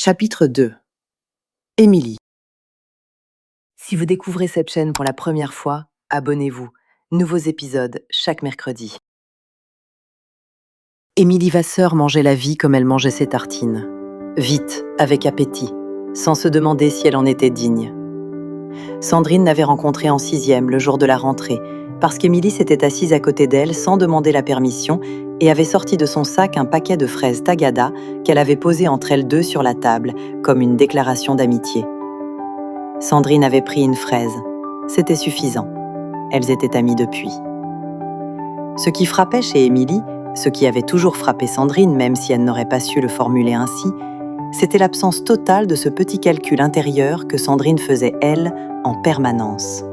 Chapitre 2. Émilie. Si vous découvrez cette chaîne pour la première fois, abonnez-vous. Nouveaux épisodes chaque mercredi. Émilie Vasseur mangeait la vie comme elle mangeait ses tartines. Vite, avec appétit, sans se demander si elle en était digne. Sandrine l'avait rencontrée en 6e, le jour de la rentrée, parce qu'Émilie s'était assise à côté d'elle sans demander la permission et avait sorti de son sac un paquet de fraises Tagada qu'elle avait posé entre elles deux sur la table, comme une déclaration d'amitié. Sandrine avait pris une fraise. C'était suffisant. Elles étaient amies depuis. Ce qui frappait chez Émilie, ce qui avait toujours frappé Sandrine, même si elle n'aurait pas su le formuler ainsi, c'était l'absence totale de ce petit calcul intérieur que Sandrine faisait, elle, en permanence.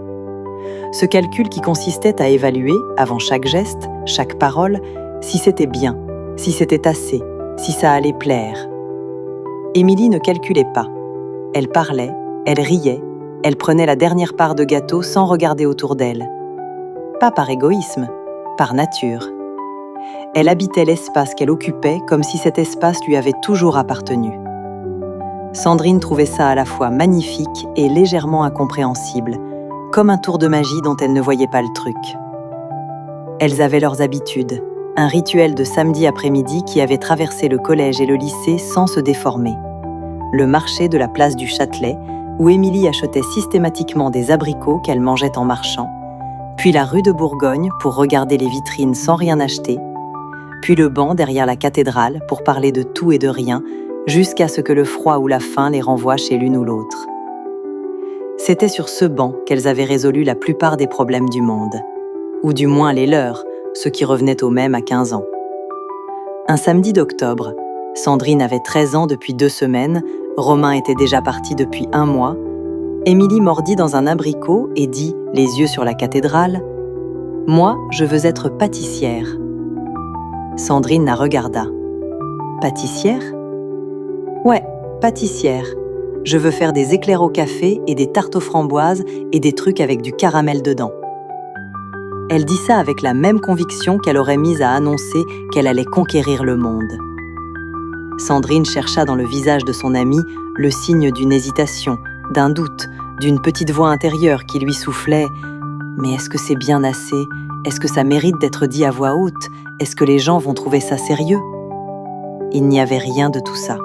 Ce calcul qui consistait à évaluer, avant chaque geste, chaque parole, si c'était bien, si c'était assez, si ça allait plaire. Émilie ne calculait pas. Elle parlait, elle riait, elle prenait la dernière part de gâteau sans regarder autour d'elle. Pas par égoïsme, par nature. Elle habitait l'espace qu'elle occupait comme si cet espace lui avait toujours appartenu. Sandrine trouvait ça à la fois magnifique et légèrement incompréhensible, comme un tour de magie dont elle ne voyait pas le truc. Elles avaient leurs habitudes, un rituel de samedi après-midi qui avait traversé le collège et le lycée sans se déformer. Le marché de la place du Châtelet, où Émilie achetait systématiquement des abricots qu'elle mangeait en marchant, puis la rue de Bourgogne pour regarder les vitrines sans rien acheter, puis le banc derrière la cathédrale pour parler de tout et de rien, jusqu'à ce que le froid ou la faim les renvoie chez l'une ou l'autre. C'était sur ce banc qu'elles avaient résolu la plupart des problèmes du monde, ou du moins les leurs, ceux qui revenaient au même à 15 ans. Un samedi d'octobre, Sandrine avait 13 ans depuis 2 semaines, Romain était déjà parti depuis 1 mois, Émilie mordit dans un abricot et dit, les yeux sur la cathédrale, « Moi, je veux être pâtissière. » Sandrine la regarda. « Pâtissière ? » ?»« Ouais, pâtissière. Je veux faire des éclairs au café et des tartes aux framboises et des trucs avec du caramel dedans. » Elle dit ça avec la même conviction qu'elle aurait mise à annoncer qu'elle allait conquérir le monde. Sandrine chercha dans le visage de son amie le signe d'une hésitation, d'un doute, d'une petite voix intérieure qui lui soufflait « Mais est-ce que c'est bien assez ? Est-ce que ça mérite d'être dit à voix haute ? Est-ce que les gens vont trouver ça sérieux ?» Il n'y avait rien de tout ça.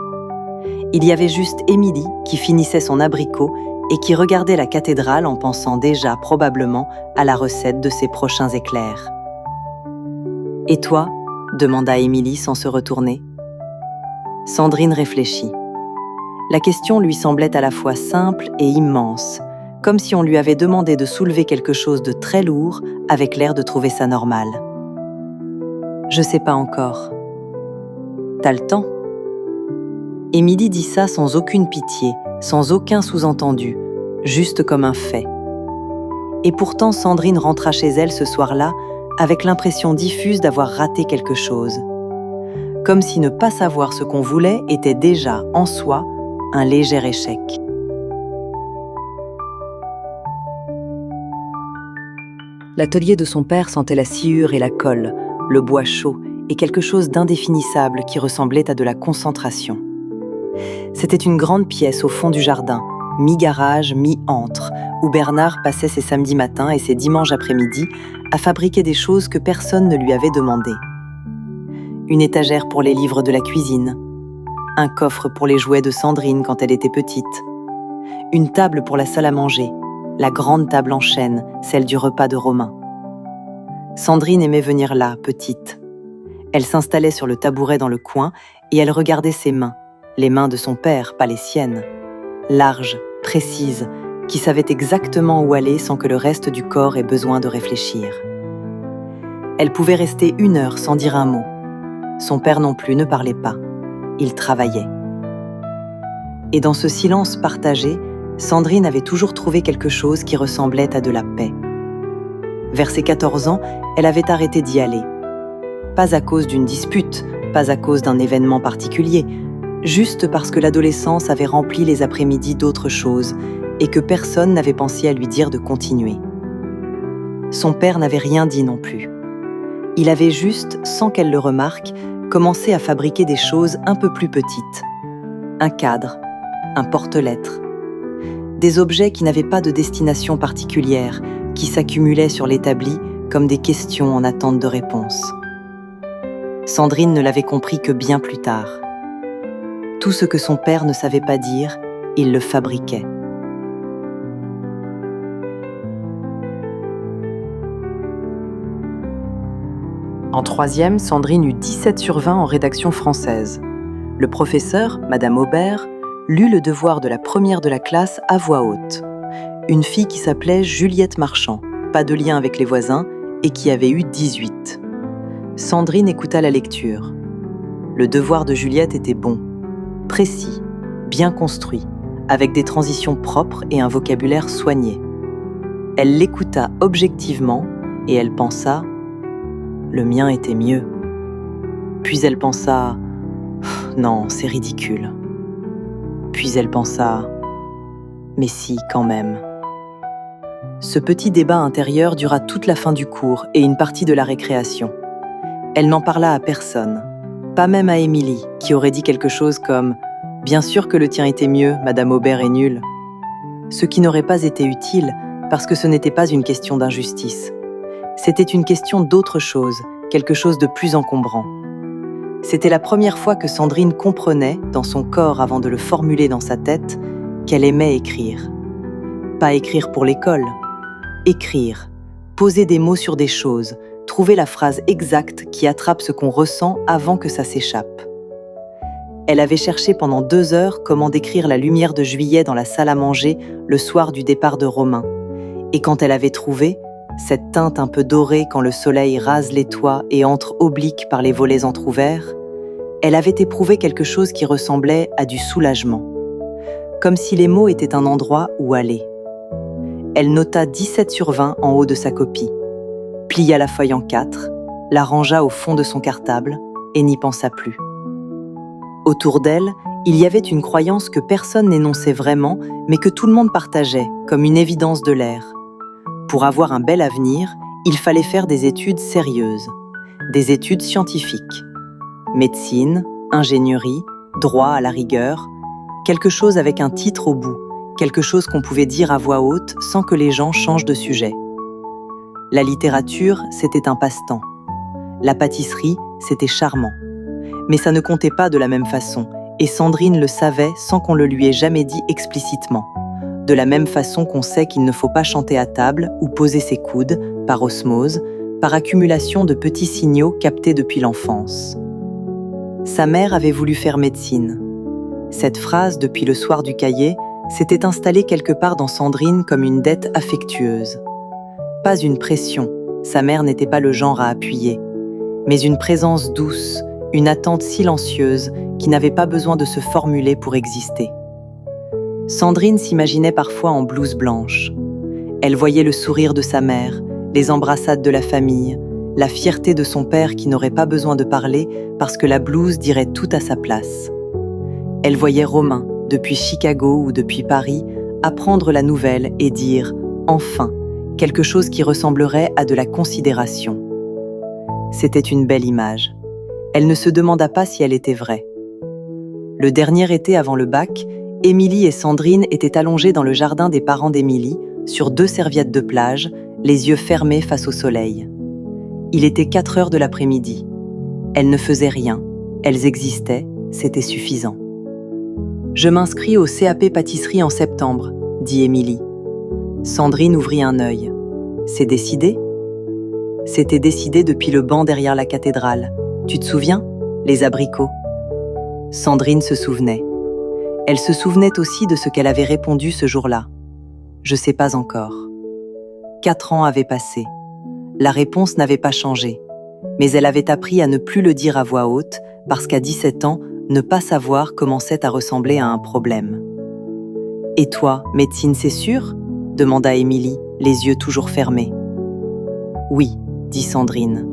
Il y avait juste Émilie qui finissait son abricot et qui regardait la cathédrale en pensant déjà probablement à la recette de ses prochains éclairs. « Et toi ?» demanda Émilie sans se retourner. Sandrine réfléchit. La question lui semblait à la fois simple et immense, comme si on lui avait demandé de soulever quelque chose de très lourd avec l'air de trouver ça normal. « Je sais pas encore. »« T'as le temps ?» Émilie dit ça sans aucune pitié, sans aucun sous-entendu, juste comme un fait. Et pourtant Sandrine rentra chez elle ce soir-là avec l'impression diffuse d'avoir raté quelque chose. Comme si ne pas savoir ce qu'on voulait était déjà, en soi, un léger échec. L'atelier de son père sentait la sciure et la colle, le bois chaud et quelque chose d'indéfinissable qui ressemblait à de la concentration. C'était une grande pièce au fond du jardin, mi-garage, mi-antre, où Bernard passait ses samedis matins et ses dimanches après-midi à fabriquer des choses que personne ne lui avait demandées. Une étagère pour les livres de la cuisine, un coffre pour les jouets de Sandrine quand elle était petite, une table pour la salle à manger, la grande table en chêne, celle du repas de Romain. Sandrine aimait venir là, petite. Elle s'installait sur le tabouret dans le coin et elle regardait ses mains, les mains de son père, pas les siennes, larges, précises, qui savaient exactement où aller sans que le reste du corps ait besoin de réfléchir. Elle pouvait rester 1 heure sans dire un mot. Son père non plus ne parlait pas. Il travaillait. Et dans ce silence partagé, Sandrine avait toujours trouvé quelque chose qui ressemblait à de la paix. Vers ses 14 ans, elle avait arrêté d'y aller. Pas à cause d'une dispute, pas à cause d'un événement particulier, juste parce que l'adolescence avait rempli les après-midi d'autres choses et que personne n'avait pensé à lui dire de continuer. Son père n'avait rien dit non plus. Il avait juste, sans qu'elle le remarque, commencé à fabriquer des choses un peu plus petites. un cadre, un porte-lettres. Des objets qui n'avaient pas de destination particulière, qui s'accumulaient sur l'établi comme des questions en attente de réponse. Sandrine ne l'avait compris que bien plus tard. Tout ce que son père ne savait pas dire, il le fabriquait. En troisième, Sandrine eut 17 sur 20 en rédaction française. Le professeur, Madame Aubert, lut le devoir de la première de la classe à voix haute. Une fille qui s'appelait Juliette Marchand, pas de lien avec les voisins, et qui avait eu 18. Sandrine écouta la lecture. Le devoir de Juliette était bon, précis, bien construit, avec des transitions propres et un vocabulaire soigné. Elle l'écouta objectivement et elle pensa « Le mien était mieux ». Puis elle pensa « Non, c'est ridicule ». Puis elle pensa « Mais si, quand même ». Ce petit débat intérieur dura toute la fin du cours et une partie de la récréation. Elle n'en parla à personne, pas même à Émilie, qui aurait dit quelque chose comme « Bien sûr que le tien était mieux, Madame Aubert est nulle ». Ce qui n'aurait pas été utile, parce que ce n'était pas une question d'injustice. C'était une question d'autre chose, quelque chose de plus encombrant. C'était la première fois que Sandrine comprenait, dans son corps avant de le formuler dans sa tête, qu'elle aimait écrire. Pas écrire pour l'école. Écrire, poser des mots sur des choses, trouver la phrase exacte qui attrape ce qu'on ressent avant que ça s'échappe. Elle avait cherché pendant 2 heures comment décrire la lumière de juillet dans la salle à manger le soir du départ de Romain. Et quand elle avait trouvé, cette teinte un peu dorée quand le soleil rase les toits et entre oblique par les volets entr'ouverts, elle avait éprouvé quelque chose qui ressemblait à du soulagement. Comme si les mots étaient un endroit où aller. Elle nota 17 sur 20 en haut de sa copie, plia la feuille en 4, la rangea au fond de son cartable et n'y pensa plus. Autour d'elle, il y avait une croyance que personne n'énonçait vraiment, mais que tout le monde partageait, comme une évidence de l'air. Pour avoir un bel avenir, il fallait faire des études sérieuses, des études scientifiques. Médecine, ingénierie, droit à la rigueur, quelque chose avec un titre au bout, quelque chose qu'on pouvait dire à voix haute sans que les gens changent de sujet. La littérature, c'était un passe-temps. La pâtisserie, c'était charmant. Mais ça ne comptait pas de la même façon, et Sandrine le savait sans qu'on le lui ait jamais dit explicitement. De la même façon qu'on sait qu'il ne faut pas chanter à table ou poser ses coudes, par osmose, par accumulation de petits signaux captés depuis l'enfance. Sa mère avait voulu faire médecine. Cette phrase, depuis le soir du cahier, s'était installée quelque part dans Sandrine comme une dette affectueuse. Pas une pression, sa mère n'était pas le genre à appuyer, mais une présence douce, une attente silencieuse qui n'avait pas besoin de se formuler pour exister. Sandrine s'imaginait parfois en blouse blanche. Elle voyait le sourire de sa mère, les embrassades de la famille, la fierté de son père qui n'aurait pas besoin de parler parce que la blouse dirait tout à sa place. Elle voyait Romain, depuis Chicago ou depuis Paris, apprendre la nouvelle et dire « enfin » quelque chose qui ressemblerait à de la considération. C'était une belle image. Elle ne se demanda pas si elle était vraie. Le dernier été avant le bac, Émilie et Sandrine étaient allongées dans le jardin des parents d'Émilie, sur 2 serviettes de plage, les yeux fermés face au soleil. Il était 4 heures de l'après-midi. Elles ne faisaient rien, elles existaient, c'était suffisant. « Je m'inscris au CAP pâtisserie en septembre », dit Émilie. Sandrine ouvrit un œil. « C'est décidé ?» C'était décidé depuis le banc derrière la cathédrale. Tu te souviens? Les abricots. Sandrine se souvenait. Elle se souvenait aussi de ce qu'elle avait répondu ce jour-là. Je sais pas encore. 4 ans avaient passé. La réponse n'avait pas changé. Mais elle avait appris à ne plus le dire à voix haute, parce qu'à 17 ans, ne pas savoir commençait à ressembler à un problème. « Et toi, médecine, c'est sûr ?» demanda Émilie, les yeux toujours fermés. « Oui », dit Sandrine.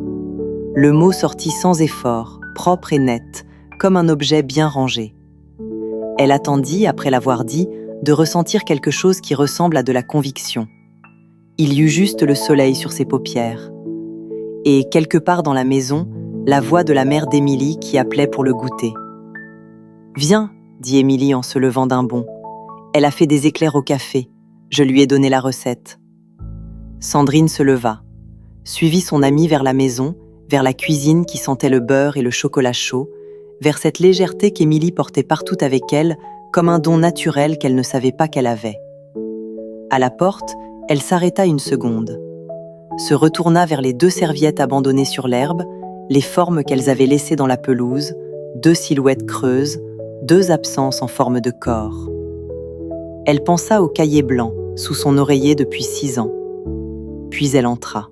Le mot sortit sans effort, propre et net, comme un objet bien rangé. Elle attendit, après l'avoir dit, de ressentir quelque chose qui ressemble à de la conviction. Il y eut juste le soleil sur ses paupières. Et, quelque part dans la maison, la voix de la mère d'Émilie qui appelait pour le goûter. « Viens !» dit Émilie en se levant d'un bond. « Elle a fait des éclairs au café. Je lui ai donné la recette. » Sandrine se leva, suivit son amie vers la maison, vers la cuisine qui sentait le beurre et le chocolat chaud, vers cette légèreté qu'Émilie portait partout avec elle, comme un don naturel qu'elle ne savait pas qu'elle avait. À la porte, elle s'arrêta une seconde, se retourna vers les 2 serviettes abandonnées sur l'herbe, les formes qu'elles avaient laissées dans la pelouse, 2 silhouettes creuses, 2 absences en forme de corps. Elle pensa au cahier blanc, sous son oreiller depuis 6 ans. Puis elle entra.